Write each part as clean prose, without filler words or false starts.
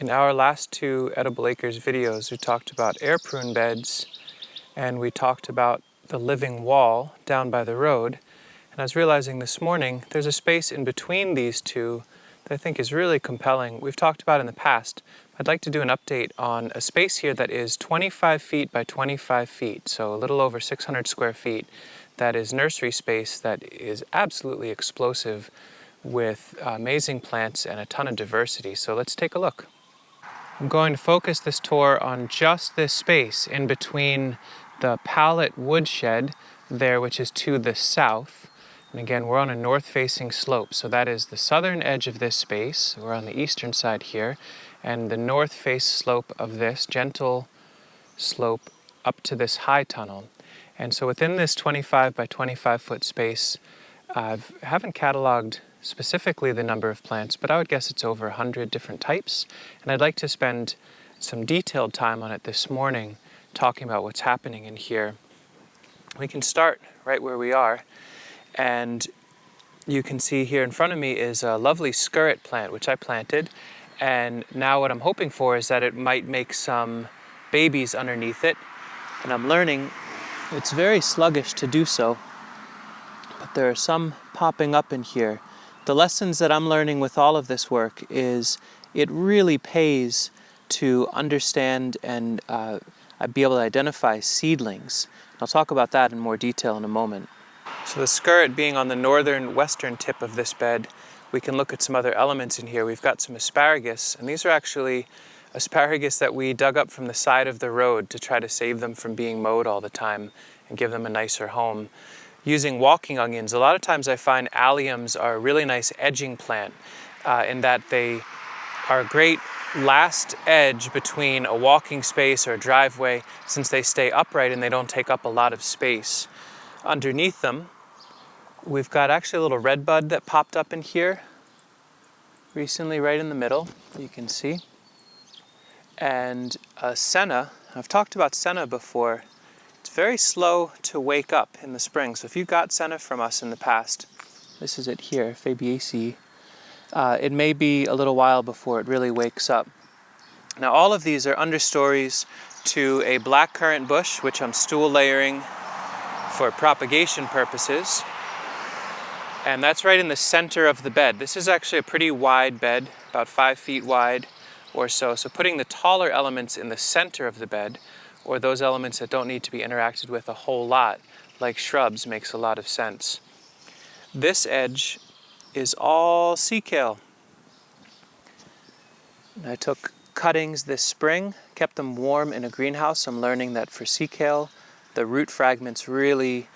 In our last two Edible Acres videos, we talked about air prune beds, and we talked about the living wall down by the road. And I was realizing this morning there's a space in between these two that I think is really compelling. We've talked about in the past. I'd like to do an update on a space here that is 25 feet by 25 feet, so a little over 600 square feet. That is nursery space that is absolutely explosive with amazing plants and a ton of diversity. So let's take a look. I'm going to focus this tour on just this space in between the pallet woodshed there, which is to the south. And again, we're on a north-facing slope, so that is the southern edge of this space. We're on the eastern side here, and the north-face slope of this gentle slope up to this high tunnel. And so within this 25 by 25 foot space, I haven't cataloged specifically the number of plants, but I would guess it's over 100 different types. And I'd like to spend some detailed time on it this morning, talking about what's happening in here. We can start right where we are, and you can see here in front of me is a lovely skirret plant, which I planted. And now what I'm hoping for is that it might make some babies underneath it. And I'm learning it's very sluggish to do so, but there are some popping up in here. The lessons that I'm learning with all of this work is it really pays to understand and be able to identify seedlings. I'll talk about that in more detail in a moment. So the skirret being on the northern western tip of this bed, we can look at some other elements in here. We've got some asparagus, and these are actually asparagus that we dug up from the side of the road to try to save them from being mowed all the time and give them a nicer home. Using walking onions, a lot of times I find alliums are a really nice edging plant in that they are a great last edge between a walking space or a driveway, since they stay upright and they don't take up a lot of space. Underneath them, we've got actually a little red bud that popped up in here recently, right in the middle, you can see. And senna, I've talked about senna before. It's very slow to wake up in the spring. So if you got senna from us in the past, this is it here, Fabiaceae, it may be a little while before it really wakes up. Now all of these are understories to a blackcurrant bush, which I'm stool layering for propagation purposes. And that's right in the center of the bed. This is actually a pretty wide bed, about 5 feet wide or so. So putting the taller elements in the center of the bed, or those elements that don't need to be interacted with a whole lot, like shrubs, makes a lot of sense. This edge is all sea kale. I took cuttings this spring, kept them warm in a greenhouse. I'm learning that for sea kale, the root fragments really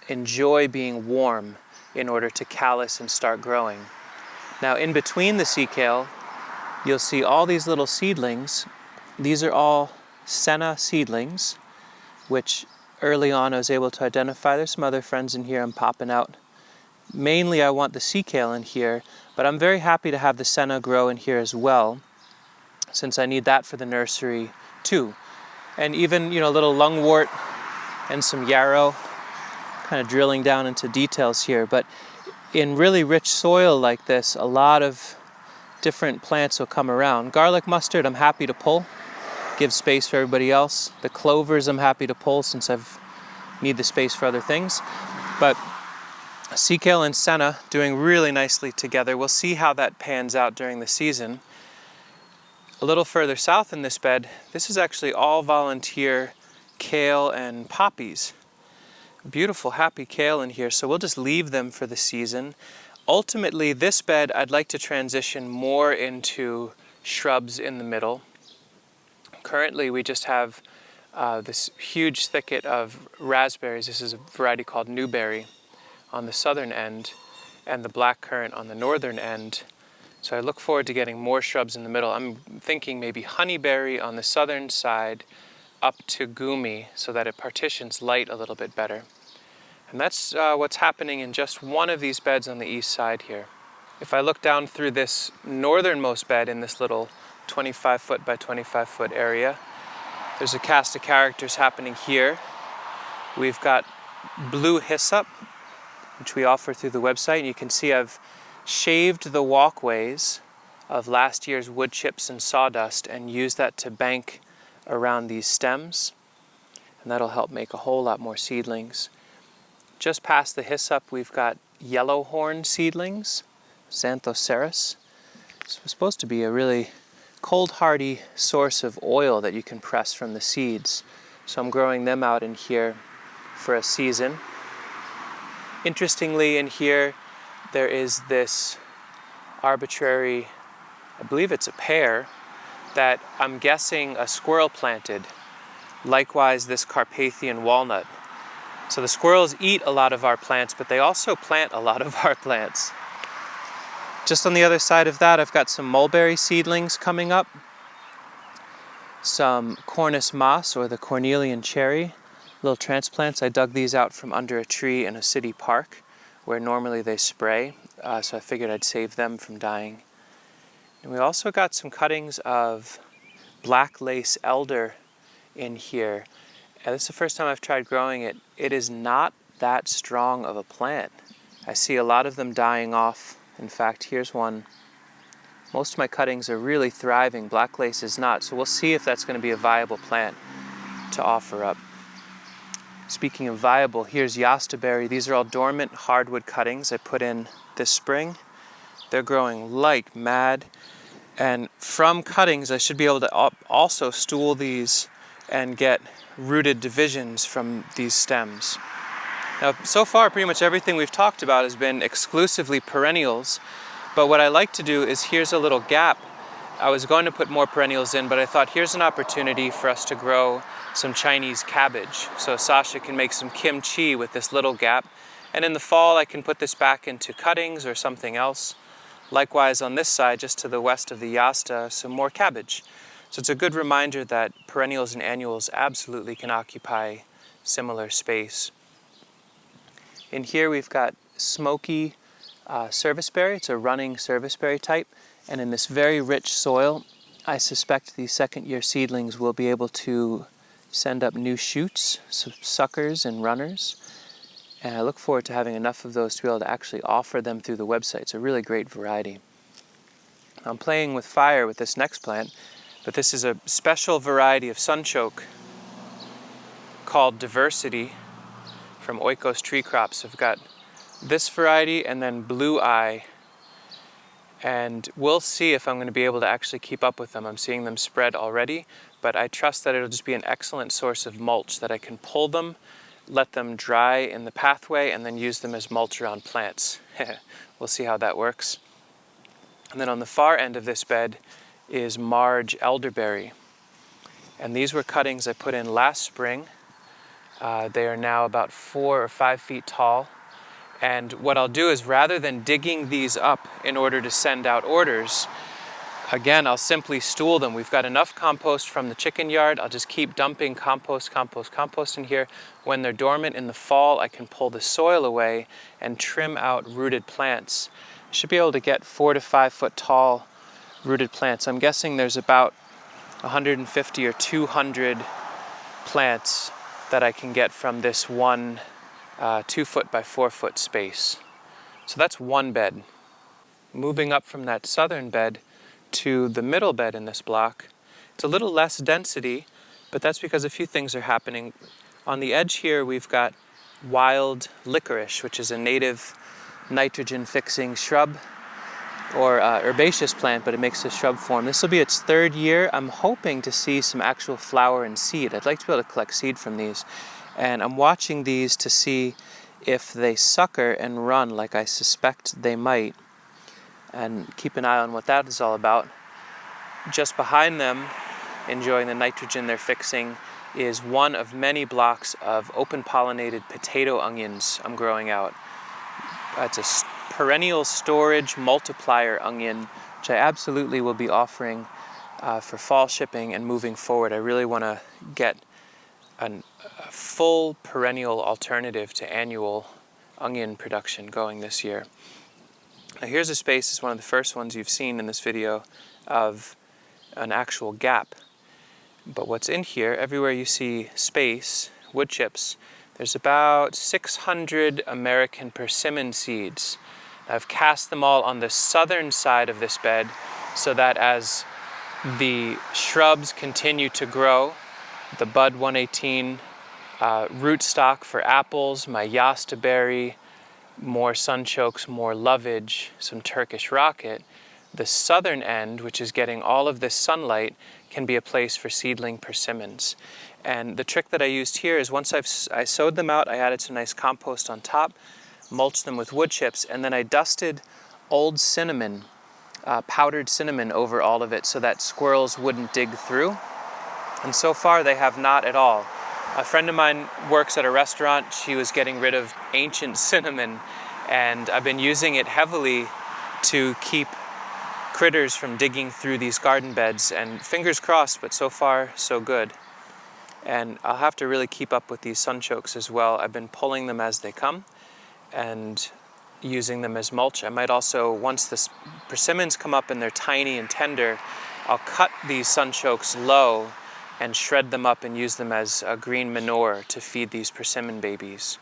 enjoy being warm in order to callus and start growing. Now in between the sea kale, you'll see all these little seedlings. These are all senna seedlings, which early on I was able to identify. There's some other friends in here I'm popping out. Mainly I want the sea kale in here, but I'm very happy to have the senna grow in here as well, since I need that for the nursery too. And even, a little lungwort and some yarrow, kind of drilling down into details here. But in really rich soil like this, a lot of different plants will come around. Garlic mustard I'm happy to pull, give space for everybody else. The clovers I'm happy to pull since I need the space for other things. But sea kale and senna doing really nicely together. We'll see how that pans out during the season. A little further south in this bed, this is actually all volunteer kale and poppies. Beautiful, happy kale in here, so we'll just leave them for the season. Ultimately, this bed I'd like to transition more into shrubs in the middle. Currently, we just have this huge thicket of raspberries. This is a variety called newberry on the southern end, and the blackcurrant on the northern end. So I look forward to getting more shrubs in the middle. I'm thinking maybe honeyberry on the southern side up to gumi, so that it partitions light a little bit better. And that's what's happening in just one of these beds on the east side here. If I look down through this northernmost bed in this little 25 foot by 25 foot area, there's a cast of characters happening here. We've got blue hyssop, which we offer through the website. And you can see I've shaved the walkways of last year's wood chips and sawdust and use that to bank around these stems, and that'll help make a whole lot more seedlings. Just past the hyssop we've got yellow horn seedlings, Xanthoceras. It's supposed to be a really cold hardy source of oil that you can press from the seeds. So I'm growing them out in here for a season. Interestingly, in here there is this arbitrary, I believe it's a pear, that I'm guessing a squirrel planted. Likewise, this Carpathian walnut. So the squirrels eat a lot of our plants, but they also plant a lot of our plants. Just on the other side of that, I've got some mulberry seedlings coming up, some Cornus mas, or the cornelian cherry, little transplants. I dug these out from under a tree in a city park where normally they spray, so I figured I'd save them from dying. And we also got some cuttings of black lace elder in here. And this is the first time I've tried growing it. It is not that strong of a plant. I see a lot of them dying off. In fact, here's one. Most of my cuttings are really thriving. Black lace is not, so we'll see if that's going to be a viable plant to offer up. Speaking of viable, here's yastaberry. These are all dormant hardwood cuttings I put in this spring. They're growing like mad. And from cuttings, I should be able to also stool these and get rooted divisions from these stems. Now, so far, pretty much everything we've talked about has been exclusively perennials, but what I like to do is, here's a little gap. I was going to put more perennials in, but I thought here's an opportunity for us to grow some Chinese cabbage. So Sasha can make some kimchi with this little gap, and in the fall I can put this back into cuttings or something else. Likewise on this side, just to the west of the yasta, some more cabbage. So it's a good reminder that perennials and annuals absolutely can occupy similar space. In here we've got smoky serviceberry. It's a running serviceberry type. And in this very rich soil, I suspect these second-year seedlings will be able to send up new shoots, some suckers and runners. And I look forward to having enough of those to be able to actually offer them through the website. It's a really great variety. I'm playing with fire with this next plant, but this is a special variety of sunchoke called Diversity from Oikos Tree Crops. I've got this variety and then Blue Eye, and we'll see if I'm going to be able to actually keep up with them. I'm seeing them spread already, but I trust that it'll just be an excellent source of mulch, that I can pull them, let them dry in the pathway, and then use them as mulch around plants. We'll see how that works. And then on the far end of this bed is Marge elderberry. And these were cuttings I put in last spring. They are now about 4 or 5 feet tall. And what I'll do is, rather than digging these up in order to send out orders, again, I'll simply stool them. We've got enough compost from the chicken yard. I'll just keep dumping compost in here. When they're dormant in the fall, I can pull the soil away and trim out rooted plants. I should be able to get 4 to 5 foot tall rooted plants. I'm guessing there's about 150 or 200 plants that I can get from this one 2 foot by 4 foot space. So that's one bed. Moving up from that southern bed to the middle bed in this block, it's a little less density, but that's because a few things are happening. On the edge here, we've got wild licorice, which is a native nitrogen-fixing shrub or herbaceous plant, but it makes a shrub form. This will be its 3rd year. I'm hoping to see some actual flower and seed. I'd like to be able to collect seed from these. And I'm watching these to see if they sucker and run like I suspect they might, and keep an eye on what that is all about. Just behind them, enjoying the nitrogen they're fixing, is one of many blocks of open pollinated potato onions I'm growing out. It's a perennial storage multiplier onion, which I absolutely will be offering for fall shipping and moving forward. I really want to get a full perennial alternative to annual onion production going this year. Now here's a space, it's one of the first ones you've seen in this video, of an actual gap. But what's in here, everywhere you see space, wood chips, there's about 600 American persimmon seeds. I've cast them all on the southern side of this bed so that as the shrubs continue to grow, the bud 118 rootstock for apples, my yastaberry, more sunchokes, more lovage, some Turkish rocket, the southern end, which is getting all of this sunlight, can be a place for seedling persimmons. And the trick that I used here is once I sowed them out, I added some nice compost on top, mulched them with wood chips, and then I dusted old cinnamon, powdered cinnamon over all of it so that squirrels wouldn't dig through. And so far they have not at all. A friend of mine works at a restaurant. She was getting rid of ancient cinnamon, and I've been using it heavily to keep critters from digging through these garden beds, and fingers crossed, but so far so good. And I'll have to really keep up with these sunchokes as well. I've been pulling them as they come and using them as mulch. I might also, once the persimmons come up and they're tiny and tender, I'll cut these sunchokes low and shred them up and use them as a green manure to feed these persimmon babies.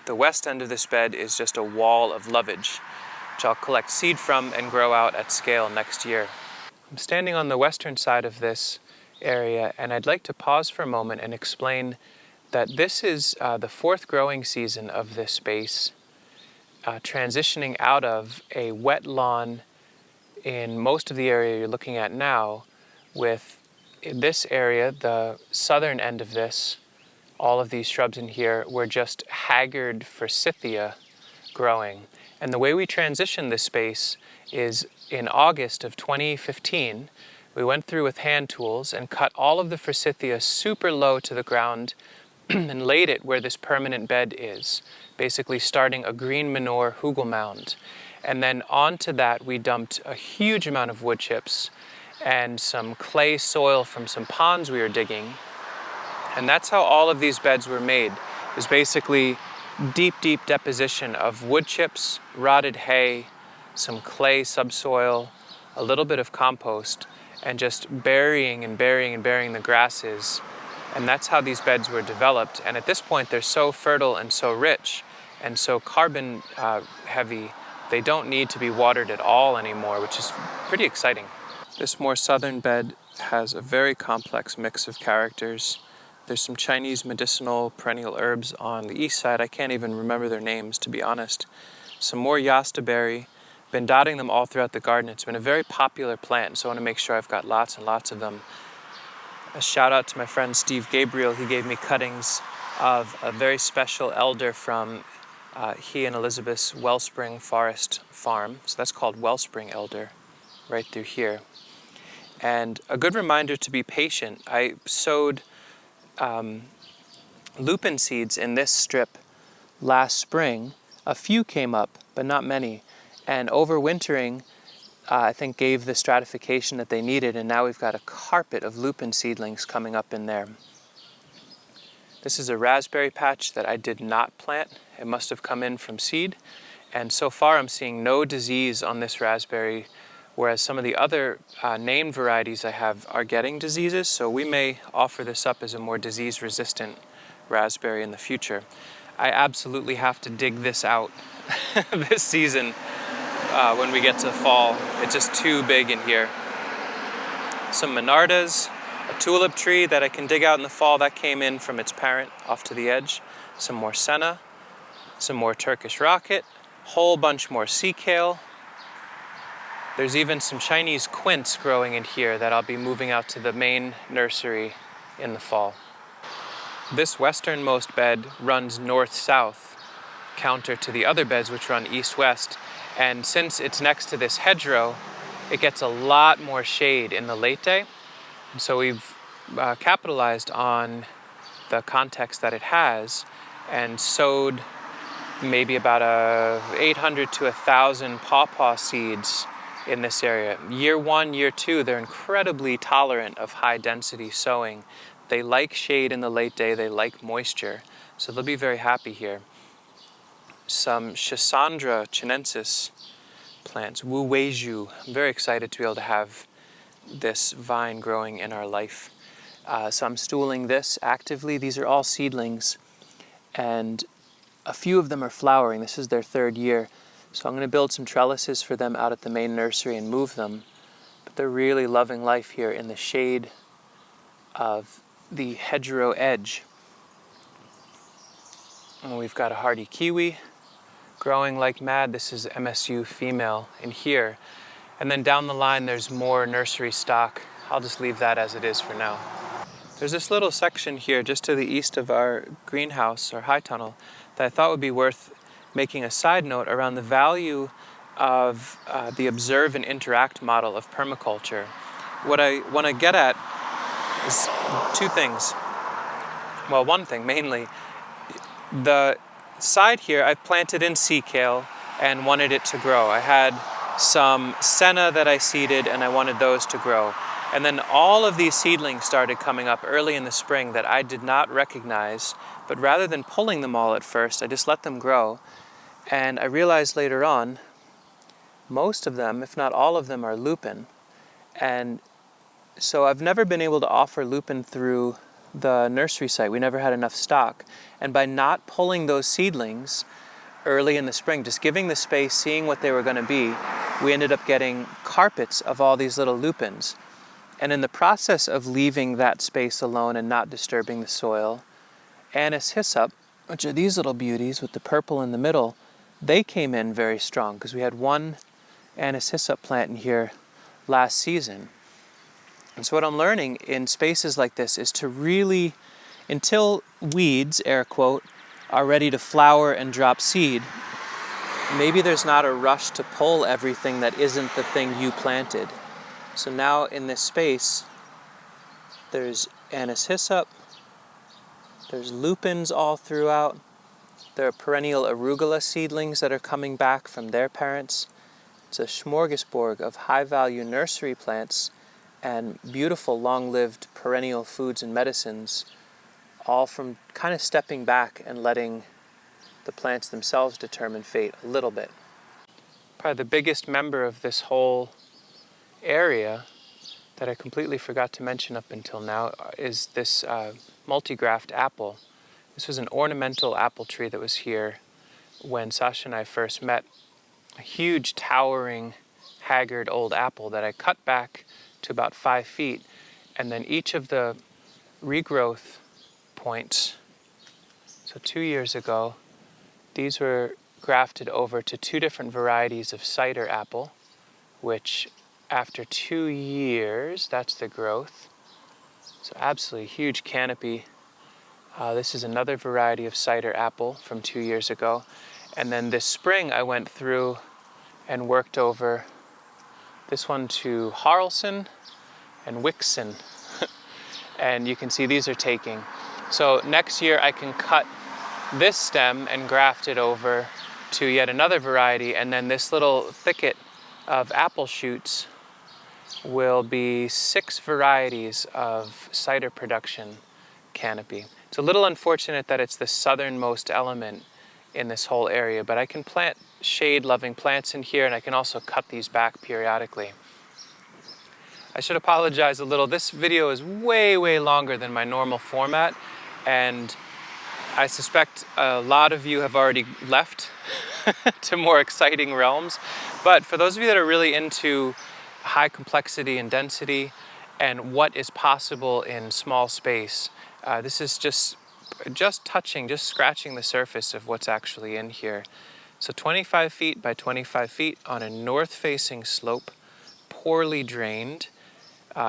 The west end of this bed is just a wall of lovage, which I'll collect seed from and grow out at scale next year. I'm standing on the western side of this area, and I'd like to pause for a moment and explain that this is the fourth growing season of this space, transitioning out of a wet lawn in most of the area you're looking at now, with in this area, the southern end of this, all of these shrubs in here were just haggard forsythia growing. And the way we transitioned this space is in August of 2015, we went through with hand tools and cut all of the forsythia super low to the ground and laid it where this permanent bed is, basically starting a green manure hugel mound. And then onto that we dumped a huge amount of wood chips and some clay soil from some ponds we were digging. And that's how all of these beds were made. It was basically deep, deep deposition of wood chips, rotted hay, some clay subsoil, a little bit of compost, and just burying and burying and burying the grasses. And that's how these beds were developed. And at this point, they're so fertile and so rich and so carbon heavy, they don't need to be watered at all anymore, which is pretty exciting. This more southern bed has a very complex mix of characters. There's some Chinese medicinal perennial herbs on the east side. I can't even remember their names, to be honest. Some more yastaberry. Been dotting them all throughout the garden. It's been a very popular plant, so I want to make sure I've got lots and lots of them. A shout out to my friend Steve Gabriel. He gave me cuttings of a very special elder from he and Elizabeth's Wellspring Forest Farm. So that's called Wellspring Elder, right through here. And a good reminder to be patient. I sowed lupin seeds in this strip last spring. A few came up, but not many. And overwintering, I think, gave the stratification that they needed, and now we've got a carpet of lupin seedlings coming up in there. This is a raspberry patch that I did not plant. It must have come in from seed. And so far I'm seeing no disease on this raspberry, whereas some of the other named varieties I have are getting diseases, so we may offer this up as a more disease-resistant raspberry in the future. I absolutely have to dig this out this season when we get to fall. It's just too big in here. Some monardas, a tulip tree that I can dig out in the fall that came in from its parent off to the edge, some more senna, some more Turkish rocket, whole bunch more sea kale. There's even some Chinese quince growing in here that I'll be moving out to the main nursery in the fall. This westernmost bed runs north-south, counter to the other beds which run east-west. And since it's next to this hedgerow, it gets a lot more shade in the late day. And so we've capitalized on the context that it has and sowed maybe about 800 to 1,000 pawpaw seeds in this area. Year 1, year 2, they're incredibly tolerant of high density sowing. They like shade in the late day, they like moisture, so they'll be very happy here. Some Schisandra chinensis plants, Wu Weiju. I'm very excited to be able to have this vine growing in our life. So I'm stooling this actively. These are all seedlings, and a few of them are flowering. This is their third year. So I'm going to build some trellises for them out at the main nursery and move them. But they're really loving life here in the shade of the hedgerow edge. And we've got a hardy kiwi growing like mad. This is MSU female in here. And then down the line there's more nursery stock. I'll just leave that as it is for now. There's this little section here just to the east of our greenhouse, or high tunnel, that I thought would be worth making a side note around the value of the observe and interact model of permaculture. What I want to get at is two things. Well, one thing mainly. The side here I've planted in sea kale and wanted it to grow. I had some senna that I seeded and I wanted those to grow. And then all of these seedlings started coming up early in the spring that I did not recognize, but rather than pulling them all at first, I just let them grow. And I realized later on, most of them, if not all of them, are lupin. And so I've never been able to offer lupin through the nursery site. We never had enough stock. And by not pulling those seedlings early in the spring, just giving the space, seeing what they were going to be, we ended up getting carpets of all these little lupins. And in the process of leaving that space alone and not disturbing the soil, Anise hyssop, which are these little beauties with the purple in the middle, they came in very strong because we had one Anise hyssop plant in here last season. And so what I'm learning in spaces like this is to really, until weeds, air quote, are ready to flower and drop seed, maybe there's not a rush to pull everything that isn't the thing you planted. So now in this space, there's Anise hyssop, there's lupins all throughout, there are perennial arugula seedlings that are coming back from their parents. It's a smorgasbord of high-value nursery plants and beautiful long-lived perennial foods and medicines, all from kind of stepping back and letting the plants themselves determine fate a little bit. Probably the biggest member of this whole area that I completely forgot to mention up until now is this multi-graft apple. This was an ornamental apple tree that was here when Sasha and I first met. A huge, towering, haggard old apple that I cut back to about 5 feet, and then each of the regrowth points, so 2 years ago, these were grafted over to 2 different varieties of cider apple, which after 2 years, that's the growth. So absolutely huge canopy. This is another variety of cider apple from 2 years ago. And then this spring I went through and worked over this one to Haralson and Wixon. And you can see these are taking. So next year I can cut this stem and graft it over to yet another variety, and then this little thicket of apple shoots will be 6 varieties of cider production canopy. It's a little unfortunate that it's the southernmost element in this whole area, but I can plant shade-loving plants in here, and I can also cut these back periodically. I should apologize a little. This video is way, way longer than my normal format, and I suspect a lot of you have already left to more exciting realms. But for those of you that are really into high complexity and density and what is possible in small space, this is just touching, just scratching the surface of what's actually in here. So 25 feet by 25 feet on a north-facing slope, poorly drained,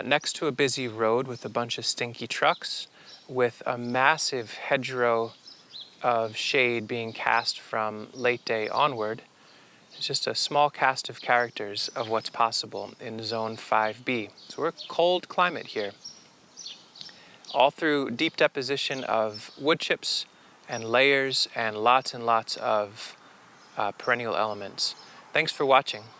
next to a busy road with a bunch of stinky trucks, with a massive hedgerow of shade being cast from late day onward. It's just a small cast of characters of what's possible in Zone 5B. So we're a cold climate here. All through deep deposition of wood chips and layers and lots of perennial elements. Thanks for watching.